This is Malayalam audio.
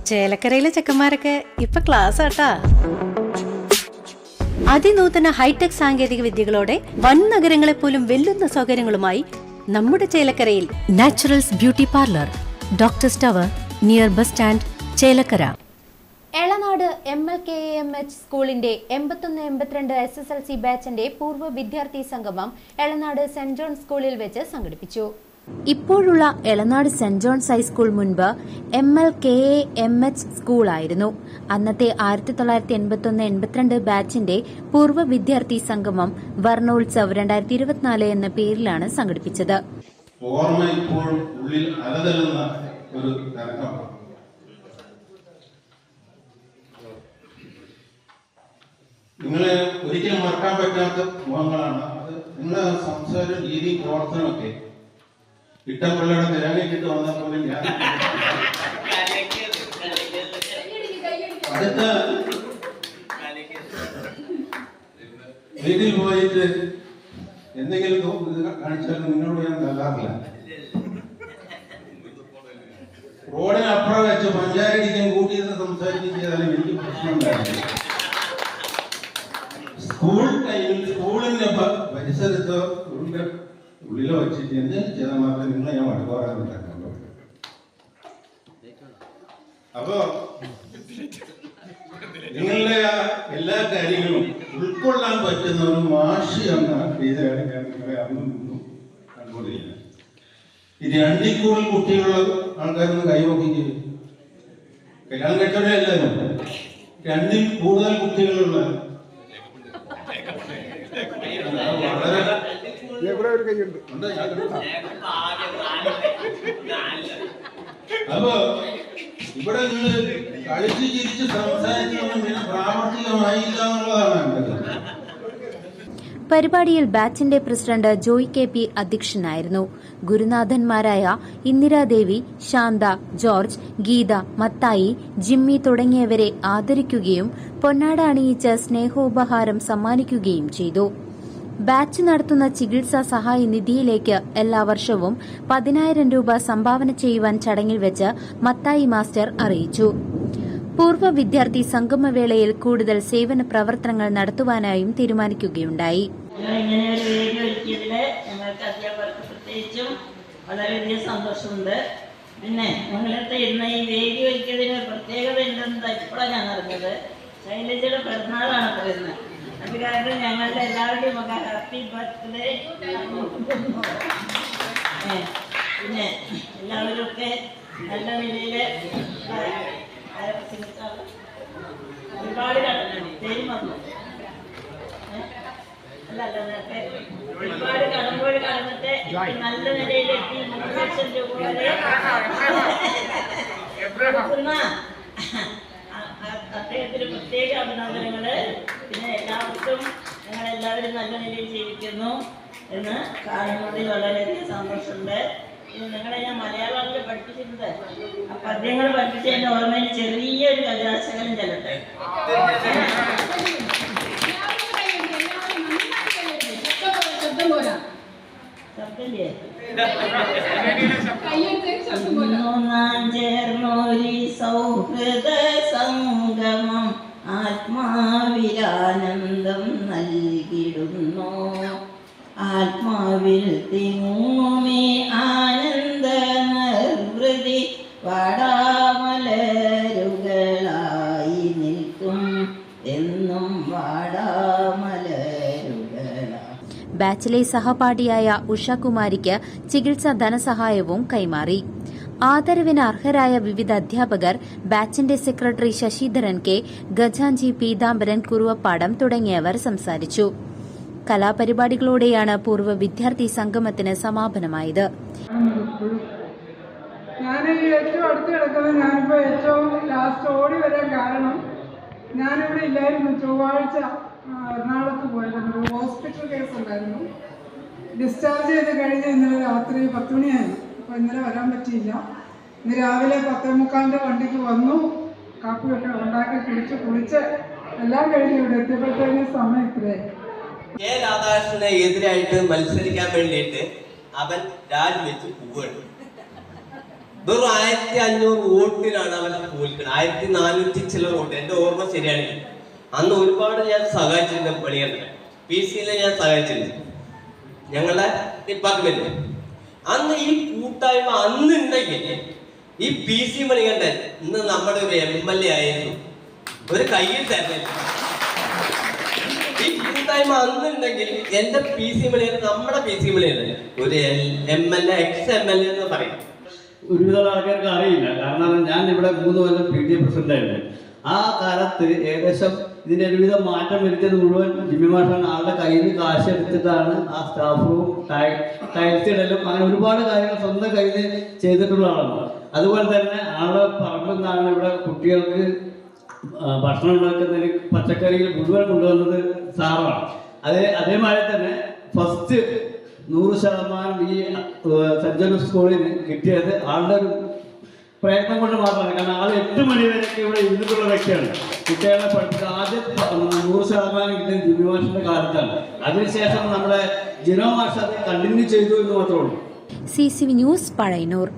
ചേലക്കരയിലെ ചെക്കന്മാരൊക്കെ ഇപ്പൊ ക്ലാസ് ആട്ടാ. അതിനൂതന ഹൈടെക് സാങ്കേതിക വിദ്യകളോടെ വൻ നഗരങ്ങളെ പോലും വെല്ലുന്ന സൗകര്യങ്ങളുമായി നമ്മുടെ ചേലക്കരയിൽ Naturals beauty parlour, Doctors Tower, near bus stand, Chelakkara. Elanad MLKAMH സ്കൂളിന്റെ 81-82 SSLC ബാച്ചിന്റെ പൂർവ്വ വിദ്യാർത്ഥി സംഗമം എളനാട് സെന്റ് ജോൺ സ്കൂളിൽ വെച്ച് സംഘടിപ്പിച്ചു. ഇപ്പോഴുള്ള എളനാട് സെന്റ് ജോൺസ് ഹൈസ്കൂൾ മുൻപ് MLKAMH സ്കൂളായിരുന്നു. അന്നത്തെ 1981-82 ബാച്ചിന്റെ പൂർവ്വ വിദ്യാർത്ഥി സംഗമം വർണ്ണോത്സവ് 2024 എന്ന പേരിലാണ് സംഘടിപ്പിച്ചത്. നിങ്ങളെ ഒരിക്കലും മറക്കാൻ പറ്റാത്ത മുഖങ്ങളാണ്. അത് നിങ്ങളുടെ സംസാര രീതി, പ്രവർത്തനമൊക്കെ ഇട്ടംപള്ളിയുടെ തേങ്ങയിട്ടിട്ട് വന്നാൽ പോലും ഞാൻ അടുത്ത വീട്ടിൽ പോയിട്ട് എന്തെങ്കിലും കാണിച്ചാൽ നിങ്ങളോട് ഞാൻ തല്ലാറില്ല. റോഡിനപ്പുറം വെച്ച് പഞ്ചായത്തിക്കും കൂട്ടിയിരുന്ന് സംസാരിക്കുകയും ചെയ്താലും എനിക്ക് പ്രശ്നമുണ്ടായിരുന്നു. സ്കൂൾ ടൈമിൽ സ്കൂളിന്റെ പരിസരത്തോ ഉള്ളിലോ വെച്ചിട്ട് എന്തെങ്കിലും ചെയ്താൽ മാത്രമേ നിങ്ങളെ ഞാൻ വടക്കോറാറുണ്ടാക്കുള്ളൂ. അപ്പോ നിങ്ങളുടെ എല്ലാ കാര്യങ്ങളും ഉൾക്കൊള്ളാൻ പറ്റുന്ന ഒരു മാഷി എന്ന രീതിയാണ് ഞാൻ നിങ്ങളെ അന്നും ഇന്നും കണ്ടുകൊണ്ടിരിക്കുന്നത്. ഈ 2 കൂടുതൽ കുട്ടികളുള്ള ആൾക്കാരൊന്നും കൈവക്കിക്കുക. കല്യാണം കഴിച്ചവരെ എല്ലാവരും 2 കൂടുതൽ കുട്ടികളുള്ള അപ്പൊ ഇവിടെ നിന്ന് കളിച്ച് ചിരിച്ച് സംസാരിച്ചൊന്നും പിന്നെ പ്രാവർത്തികമായില്ല എന്നുള്ളതാണ്. പരിപാടിയിൽ ബാച്ചിന്റെ പ്രസിഡന്റ് ജോയ് KP അധ്യക്ഷനായിരുന്നു. ഗുരുനാഥന്മാരായ ഇന്ദിരാദേവി, ശാന്ത, ജോർജ്, ഗീത, മത്തായി, ജിമ്മി തുടങ്ങിയവരെ ആദരിക്കുകയും പൊന്നാട അണിയിച്ച് സ്നേഹോപഹാരം സമ്മാനിക്കുകയും ചെയ്തു. ബാച്ച് നടത്തുന്ന ചികിത്സാ സഹായ നിധിയിലേക്ക് എല്ലാ വർഷവും 10,000 രൂപ സംഭാവന ചെയ്യുവാൻ ചടങ്ങിൽ വെച്ച് മത്തായി മാസ്റ്റർ അറിയിച്ചു. പൂർവ്വ വിദ്യാർത്ഥി സംഗമവേളയിൽ കൂടുതൽ സേവന പ്രവർത്തനങ്ങൾ നടത്തുവാനായും തീരുമാനിക്കുകയുണ്ടായി. പ്രത്യേകിച്ചും വളരെയധികം സന്തോഷമുണ്ട്. പിന്നെ ഞങ്ങളടുത്ത് ഇന്ന് ഈ വേദി ഒരുക്കിയതിന് പ്രത്യേകത ഉണ്ടെന്ന് ഇപ്പോഴാണ് ഞാൻ അറിഞ്ഞത്. ശൈലജയുടെ പിറന്നാളാണ് പറയുന്നത്. അത് കാരണം ഞങ്ങളുടെ എല്ലാവരുടെയും ഹാപ്പി ബർത്ത്ഡേ. പിന്നെ എല്ലാവരും ഒക്കെ നല്ല നിലയിൽ ഒരുപാട് പേര് വന്നു. ഒരുപാട് കടമ്പുകൾ കടന്നിട്ട് നല്ല നിലയിലെത്തി 3 ലക്ഷം രൂപ വരെ അദ്ദേഹത്തിന് പ്രത്യേക അഭിനന്ദനങ്ങള്. പിന്നെ എല്ലാവർക്കും ഞങ്ങളെല്ലാവരും നല്ല നിലയിൽ ജീവിക്കുന്നു എന്ന് കാണുന്നതിൽ വളരെയധികം സന്തോഷമുണ്ട്. നിങ്ങളെ ഞാൻ മലയാളത്തിൽ പഠിപ്പിച്ചിട്ടുണ്ട്. ആ പദ്യങ്ങൾ പഠിപ്പിച്ചതിന്റെ ഓർമ്മയിൽ ചെറിയൊരു കലാശകലം ചെല്ലട്ടെ. ശബ്ദല്ലേ ചേർന്നോരി സൗഹൃദ സംഗമം ആത്മാവിലാനന്ദം നൽകിടുന്നു. ആത്മാവിൽ തിങ്ങുമേ ആനന്ദ നിർവൃതി വാടാമലരുകളായി നിൽക്കും എന്നും വാടാമലരുകളായി. ബാച്ചിലെ സഹപാഠിയായ ഉഷകുമാരിക്ക് ചികിത്സാ ധനസഹായവും കൈമാറി. ആദരവിന് അർഹരായ വിവിധ അധ്യാപകർ, ബാച്ചിന്റെ സെക്രട്ടറി ശശിധരൻ K, ഗജാഞ്ചി പീതാംബരൻ കുറുവപ്പാടം തുടങ്ങിയവർ സംസാരിച്ചു. കലാപരിപാടികളോടെയാണ് പൂർവ്വ വിദ്യാർത്ഥി സംഗമത്തിന് സമാപനമായത്. ഞാൻ ഏറ്റവും അടുത്ത് കിടക്കുന്നത് ഞാനിപ്പോൾ ഏറ്റവും ലാസ്റ്റ് ഓടി വരാൻ കാരണം ഞാനിവിടെ ഇല്ലായിരുന്നു. ചൊവ്വാഴ്ച എറണാകുളത്ത് പോയിരുന്നു. ഒരു ഹോസ്പിറ്റൽ കേസ് ഉണ്ടായിരുന്നു. ഡിസ്ചാർജ് ചെയ്ത് കഴിഞ്ഞ് ഇന്നലെ രാത്രി 10 മണിയായിരുന്നു. അപ്പോൾ ഇന്നലെ വരാൻ പറ്റിയില്ല. ഇന്ന് രാവിലെ 10:45 വണ്ടിക്ക് വന്നു. കാപ്പിയൊക്കെ ഉണ്ടാക്കി കുളിച്ച് എല്ലാം കഴിഞ്ഞ് ഇവിടെ എത്തിയപ്പോഴത്തേന് സമയം ഇത്രയായി. കെ രാധാകൃഷ്ണനെ എതിരായിട്ട് മത്സരിക്കാൻ വേണ്ടിയിട്ട് അവൻ രാജിവെച്ച് പോവുകയാണ്. വെറും 1500 വോട്ടിനാണ് അവൻ തോൽക്കുന്നത്. 1400 ചില വോട്ട്, എന്റെ ഓർമ്മ ശരിയാണെങ്കിൽ. അന്ന് ഒരുപാട് ഞാൻ സഹായിച്ചിട്ടുണ്ട്. മണികണ്ഠൻ PC-യിലെ ഞാൻ സഹായിച്ചിട്ടുണ്ട്, ഞങ്ങളുടെ ഡിപ്പാർട്ട്മെന്റ്. അന്ന് ഈ കൂട്ടായ്മ അന്നുണ്ടെങ്കിൽ ഈ PC മണികണ്ഠൻ ഇന്ന് നമ്മുടെ ഒരു MLA ആയിരുന്നു. ഒരു കയ്യിൽ തരുന്നില്ല. ഈ കൂട്ടായ്മ അന്നുണ്ടെങ്കിൽ എന്റെ PC മണികണ്ഠൻ, നമ്മുടെ PC മണികണ്ഠൻ ഒരു MLA, ex-MLA എന്ന് പറയും. ഒരുവിധം ആൾക്കാർക്ക് അറിയില്ല. കാരണം ഞാൻ ഇവിടെ 3 കൊല്ലം PTA പ്രസിഡന്റ് ആയിരുന്നു. ആ കാലത്ത് ഏകദേശം ഇതിന്റെ ഒരുവിധം മാറ്റം വരുത്തിയത് മുഴുവൻ ജിമ്മി മാഷാണ്. ആളുടെ കയ്യിൽ നിന്ന് കാശ് എടുത്തിട്ടാണ് ആ സ്റ്റാഫ് റൂം, ടൈൽസ് ഇടലും അങ്ങനെ ഒരുപാട് കാര്യങ്ങൾ സ്വന്തം കയ്യിൽ ചെയ്തിട്ടുള്ള ആളാണ്. അതുപോലെ തന്നെ ആളുടെ പറമ്പിൽ നിന്നാണ് ഇവിടെ കുട്ടികൾക്ക് ഭക്ഷണം ഉണ്ടാക്കുന്നതിന് പച്ചക്കറികൾ മുഴുവൻ കൊണ്ടുവന്നത് സാറാണ്. അതേമാതിരി തന്നെ ഫസ്റ്റ് 100% ഈ സെന്റ് ജോസഫ് സ്കൂളിന് കിട്ടിയത് ആളുടെ ഒരു പ്രയത്നം കൊണ്ട് മാത്രമാണ്. കാരണം ആൾ 8 മണി വരെയൊക്കെ ഇവിടെ ഇരുന്നിട്ടുള്ള വ്യക്തിയാണ്. കുട്ടികളെ പഠിപ്പിച്ച ആദ്യം 100% കിട്ടിയത് ജിമ്മി മാഷിന്റെ കാലത്താണ്. അതിനുശേഷം നമ്മുടെ ജിനോ മാഷ് അത് കണ്ടിന്യൂ ചെയ്തു എന്ന് മാത്രമേ ഉള്ളൂ. CCV news Pazhayannur.